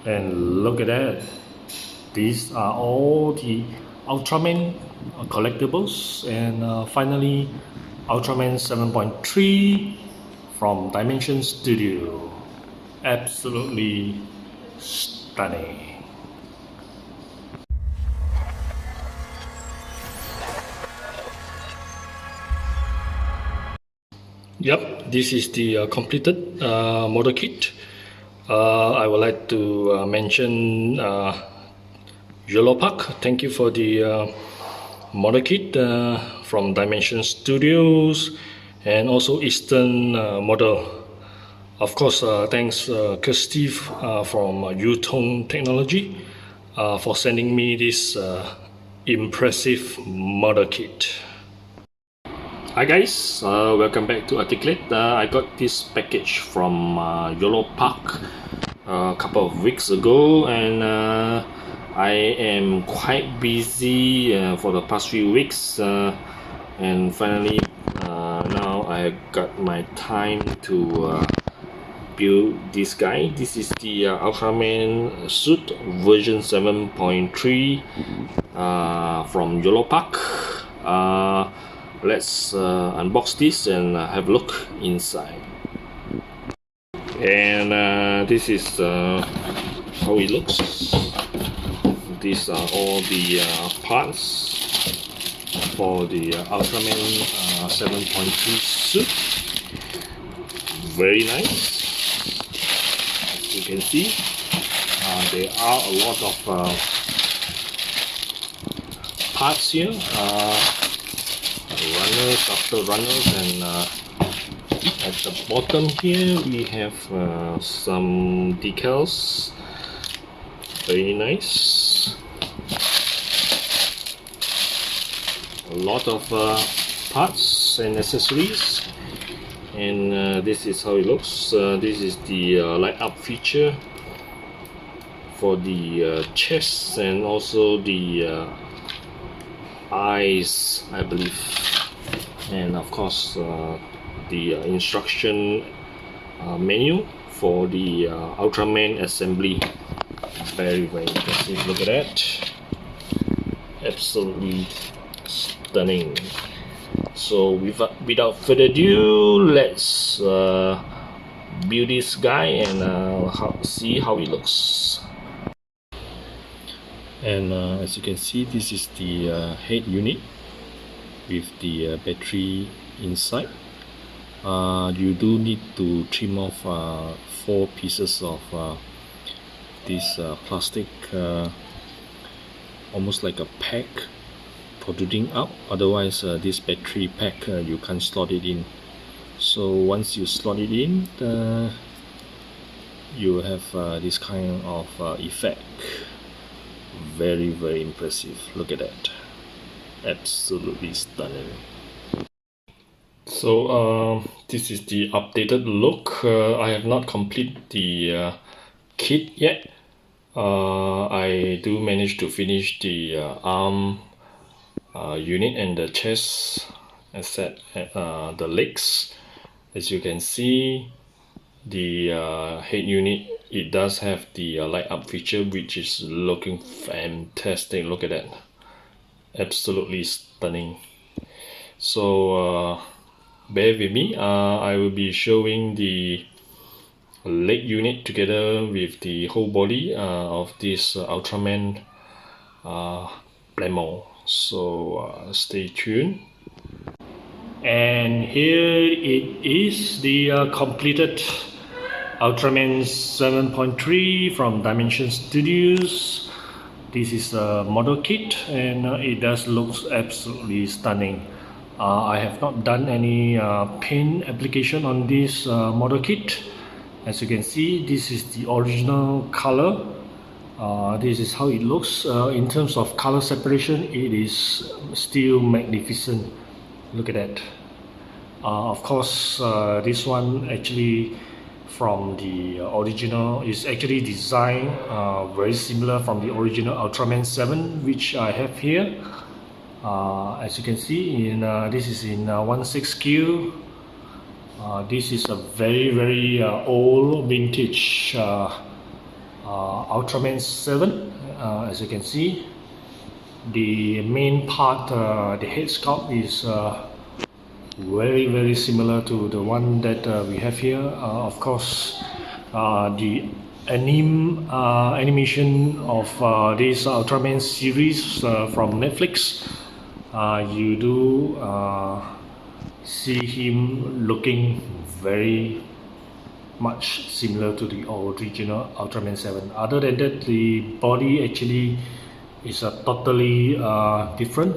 And look at that. These are all the Ultraman collectibles, and finally Ultraman 7.3 from Dimension Studio. Absolutely stunning. Yep, this is the completed model kit. I would like to mention Yellow Park. Thank you for the model kit from Dimension Studios, and also Eastern Model. Of course, thanks Steve from Uton Technology for sending me this impressive model kit. Hi guys, welcome back to Articulate. I got this package from Yellow Park a couple of weeks ago, and I am quite busy for the past few weeks, and finally now I got my time to build this guy. This is the Ultraman suit version 7.3 from Yellow Park. Let's unbox this and have a look inside. And this is how it looks. These are all the parts for the Ultraman 7.3 suit. Very nice. As you can see, there are a lot of parts here. Runners after runners, and at the bottom here we have some decals. Very nice. A lot of parts and accessories, and this is how it looks. This is the light up feature for the chest, and also the eyes, I believe, and of course the instruction menu for the Ultraman assembly. Very impressive. Look at that. Absolutely stunning. So without further ado, let's build this guy and see how it looks. And as you can see, this is the head unit with the battery inside. You do need to trim off 4 pieces of this plastic, almost like a pack protruding out. Otherwise this battery pack you can't slot it in. So once you slot it in, you have this kind of effect. Very impressive. Look at that. Absolutely stunning. So this is the updated look. I have not completed the kit yet. I do manage to finish the arm unit and the chest, except the legs. As you can see, the head unit, it does have the light up feature, which is looking fantastic. Look at that. Absolutely stunning. So bear with me. I will be showing the leg unit together with the whole body of this Ultraman Plamo. So stay tuned. And here it is, the completed Ultraman 7.3 from Dimension Studios. This is a model kit, and it does look absolutely stunning. I have not done any paint application on this model kit. As you can see, this is the original color. This is how it looks. In terms of color separation, it is still magnificent. Look at that. Of course, this one actually from the original is actually designed very similar from the original Ultraman 7, which I have here. As you can see, this is in 16Q. This is a very old vintage Ultraman 7. As you can see, the main part, the head sculpt is very similar to the one that we have here. Of course, the animation of this Ultraman series from Netflix, you do see him looking very much similar to the original Ultraman 7. Other than that, the body actually is totally different.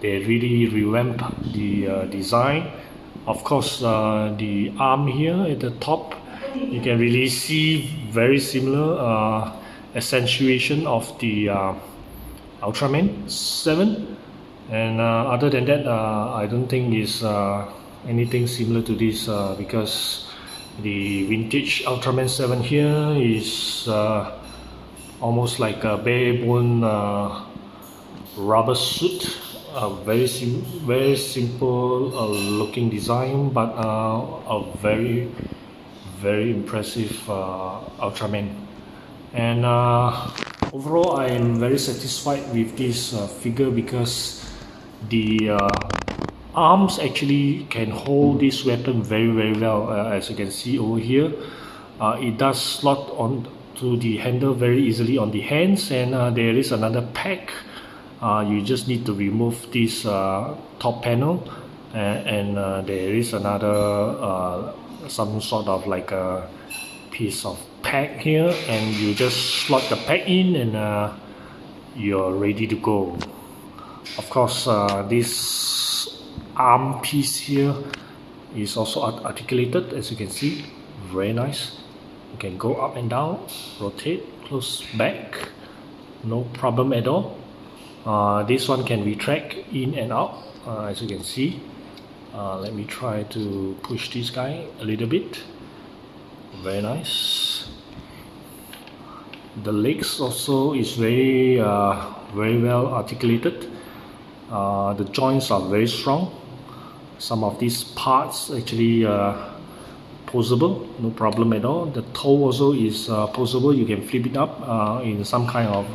They really revamped the design. Of course, the arm here at the top, you can really see very similar accentuation of the Ultraman 7. And other than that, I don't think it's anything similar to this because the vintage Ultraman 7 here is almost like a bare bone rubber suit. Very simple looking design, but a very impressive Ultraman. And overall, I am very satisfied with this figure because the arms actually can hold this weapon very well. As you can see over here, it does slot on to the handle very easily on the hands, and there is another pack. You just need to remove this top panel, and there is another some sort of like a piece of pack here, and you just slot the pack in and you're ready to go. Of course, this arm piece here is also articulated, as you can see, very nice. You can go up and down, rotate, close back, no problem at all. This one can retract in and out, as you can see. Let me try to push this guy a little bit. Very nice. The legs also is very well articulated. The joints are very strong. Some of these parts actually posable, no problem at all. The toe also is posable. You can flip it up in some kind of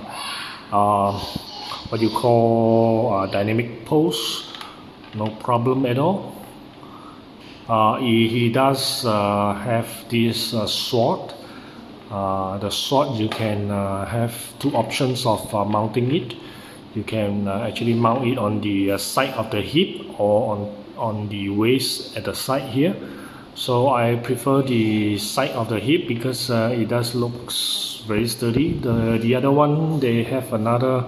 what you call dynamic pose, no problem at all. He does have this sword. The sword, you can have two options of mounting it. You can actually mount it on the side of the hip or on the waist at the side here. So I prefer the side of the hip because it does looks very sturdy. The other one, they have another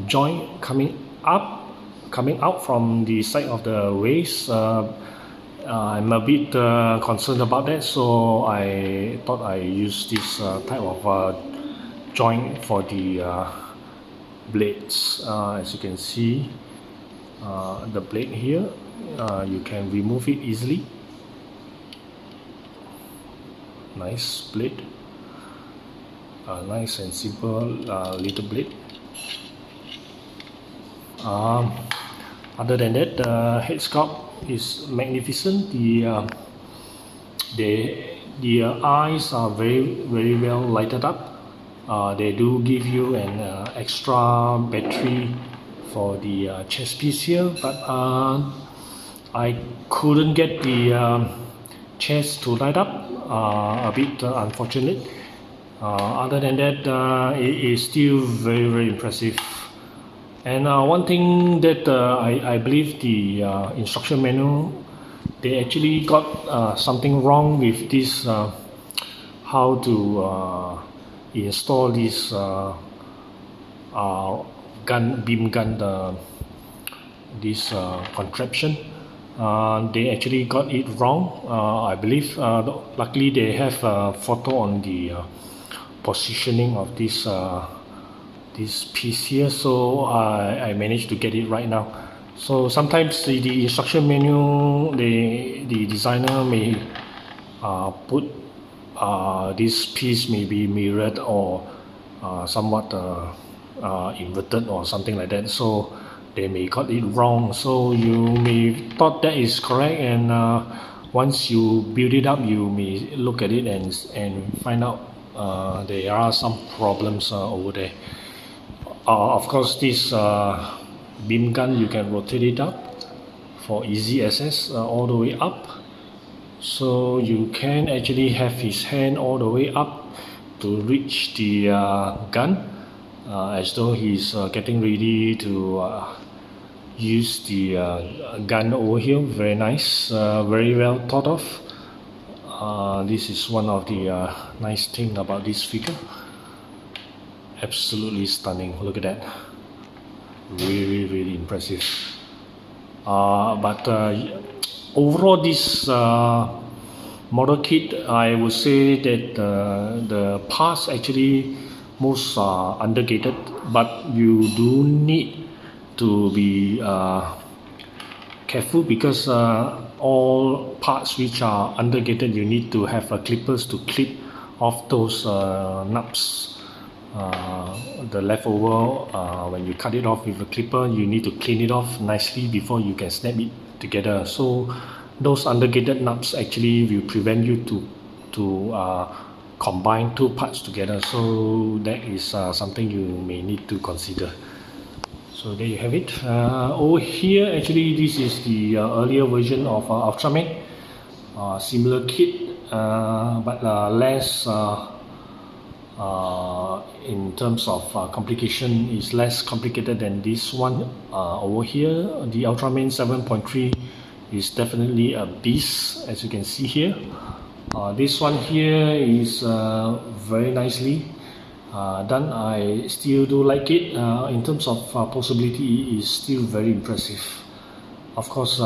joint coming out from the side of the waist. I'm a bit concerned about that, so I thought I use this type of joint for the blades. As you can see, the blade here, you can remove it easily. Nice blade, nice and simple little blade. Other than that, the head sculpt is magnificent. The eyes are very well lighted up. They do give you an extra battery for the chest piece here, but I couldn't get the chest to light up. A bit unfortunate. Other than that, it is still very impressive. And one thing that I believe the instruction manual, they actually got something wrong with this, how to install this beam gun, this contraption. They actually got it wrong, I believe. Luckily they have a photo on the positioning of this piece here, so I managed to get it right now. So sometimes the instruction manual, the designer may put this piece may be mirrored or somewhat inverted or something like that, so they may got it wrong. So you may thought that is correct, and once you build it up, you may look at it and find out there are some problems over there. Of course, this beam gun, you can rotate it up for easy access all the way up. So you can actually have his hand all the way up to reach the gun, as though he's getting ready to use the gun over here. Very nice, very well thought of. This is one of the nice thing about this figure. Absolutely stunning. Look at that. Really impressive. But overall, this model kit, I would say that the parts actually most are undergated, but you do need to be careful, because all parts which are undergated, you need to have clippers to clip off those nubs. The leftover, when you cut it off with a clipper, you need to clean it off nicely before you can snap it together. So those undergated nubs actually will prevent you to combine two parts together. So that is something you may need to consider. So there you have it. Over here, actually, this is the earlier version of Ultraman. Similar kit, but less in terms of complication, is less complicated than this one. Over here, the Ultraman 7.3 is definitely a beast, as you can see here. This one here is very nicely done. I still do like it. In terms of possibility, it is still very impressive. Of course,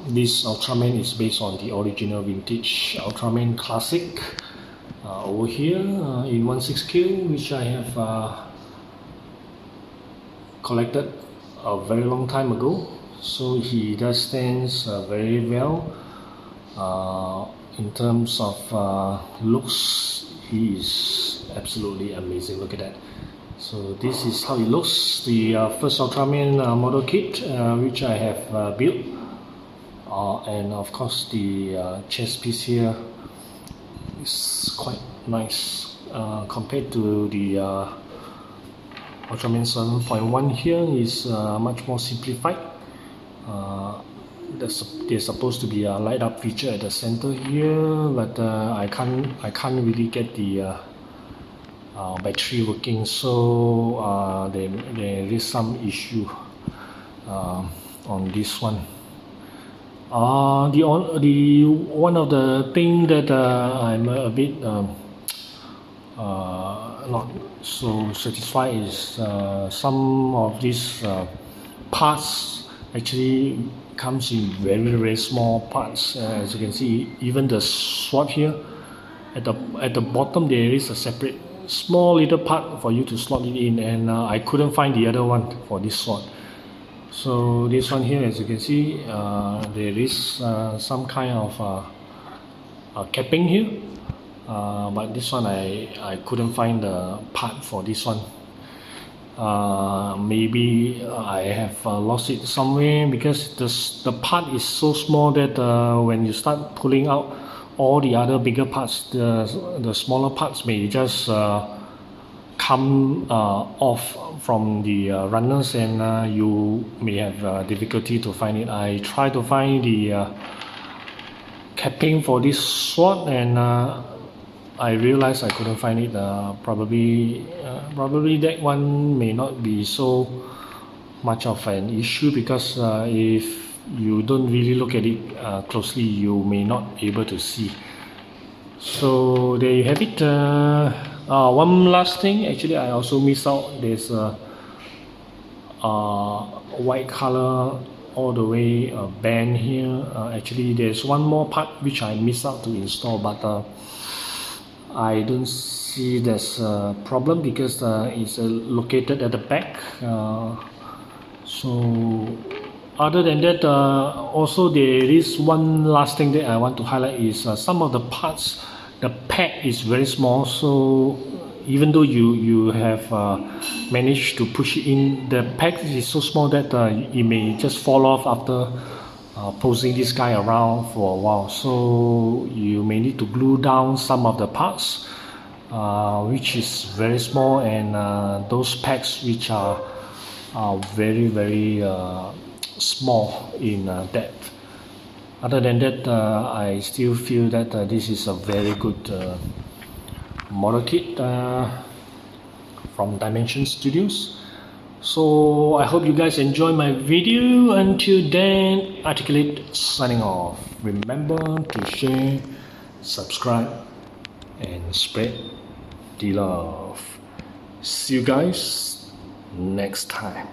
this Ultraman is based on the original vintage Ultraman Classic. Over here in 16Q, which I have collected a very long time ago. So he does stands very well. In terms of looks, he is absolutely amazing. Look at that. So this is how it looks. The first Ultraman model kit which I have built, and of course the chest piece here is quite nice compared to the Ultraman 7.1. Here is much more simplified. There's supposed to be a light up feature at the center here, but I can't really get the battery working, so there is some issue on this one. The one of the thing that I'm a bit not so satisfied is some of these parts actually comes in very small parts. As you can see, even the sword here, at the bottom there is a separate small little part for you to slot it in, and I couldn't find the other one for this sword. So this one here, as you can see, there is some kind of capping here, but this one I couldn't find the part for this one. Maybe I have lost it somewhere, because the part is so small that when you start pulling out all the other bigger parts, the smaller parts may just come off from the runners, and you may have difficulty to find it. I tried to find the capping for this sword, and I realized I couldn't find it. Probably that one may not be so much of an issue, because if you don't really look at it closely, you may not be able to see. So there you have it. One last thing, actually I also missed out. There's a white color all the way band here. Actually there's one more part which I missed out to install, but I don't see there's a problem, because it's located at the back. So other than that, also there is one last thing that I want to highlight is some of the parts, the pack is very small. So even though you have managed to push it in, the pack is so small that it may just fall off after posing this guy around for a while. So you may need to glue down some of the parts which is very small, and those packs which are very small in depth. Other than that, I still feel that this is a very good model kit from Dimension Studios. So I hope you guys enjoy my video. Until then, Articulate signing off. Remember to share, subscribe, and spread the love. See you guys next time.